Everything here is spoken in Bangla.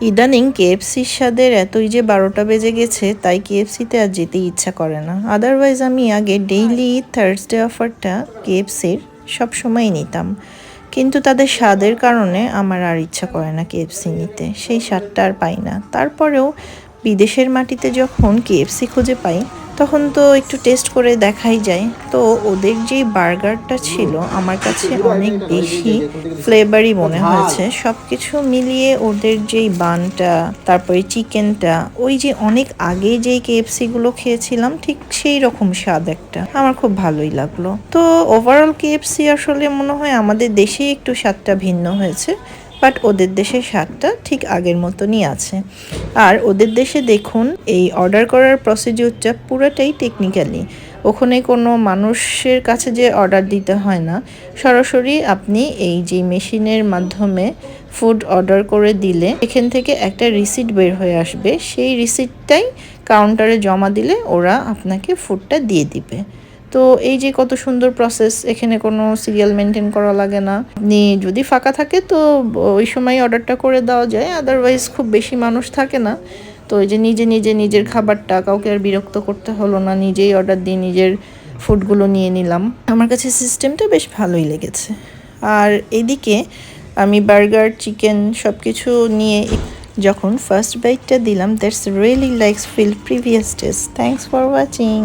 ইদানিং কেএফসির স্বাদের এতই যে 12টা বেজে গেছে, তাই কেএফসিতে আর যেতেই ইচ্ছা করে না। আদারওয়াইজ আমি আগে ডেইলি থার্সডে অফারটা কেএফসির সবসময়ই নিতাম, কিন্তু তাদের স্বাদের কারণে আমার আর ইচ্ছা করে না কেএফসি নিতে, সেই স্বাদটা আর পাই না। তারপরেও বিদেশের মাটিতে যখন কেএফসি খুঁজে পাই, তখন তো একটু টেস্ট করে দেখাই যায়। তো ওদের যেই বার্গারটা ছিল আমার কাছে অনেক বেশি ফ্লেভারি মনে হয়েছে। সব কিছু মিলিয়ে ওদের যেই বানটা, তারপরে চিকেনটা, ওই যে অনেক আগে যেই কেএফসিগুলো খেয়েছিলাম ঠিক সেই রকম স্বাদ একটা, আমার খুব ভালোই লাগলো। তো ওভারঅল কেএফসি আসলে মনে হয় আমাদের দেশেই একটু স্বাদটা ভিন্ন হয়েছে, বাট ওদের দেশের স্বাদটা ঠিক আগের মতনই আছে। আর ওদের দেশে দেখুন, এই অর্ডার করার প্রসিডিউরটা পুরোটাই টেকনিক্যালি। ওখানে কোনো মানুষের কাছে যে অর্ডার দিতে হয় না, সরাসরি আপনি এই যে মেশিনের মাধ্যমে ফুড অর্ডার করে দিলে এখান থেকে একটা রিসিট বের হয়ে আসবে। সেই রিসিটটাই কাউন্টারে জমা দিলে ওরা আপনাকে ফুডটা দিয়ে দিবে। তো এই যে কত সুন্দর প্রসেস, এখানে কোনো সিরিয়াল মেনটেন করা লাগে না। আপনি যদি ফাঁকা থাকে তো ওই সময় অর্ডারটা করে দেওয়া যায়, আদারওয়াইজ খুব বেশি মানুষ থাকে না। তো এই যে নিজে নিজে নিজের খাবারটা কাউকে আর বিরক্ত করতে হলো না, নিজেই অর্ডার দিয়ে নিজের ফুডগুলো নিয়ে নিলাম। আমার কাছে সিস্টেমটা বেশ ভালোই লেগেছে। আর এদিকে আমি বার্গার, চিকেন সব কিছু নিয়ে যখন ফার্স্ট বাইটটা দিলাম, that's really likes feel previous test. Thanks for watching.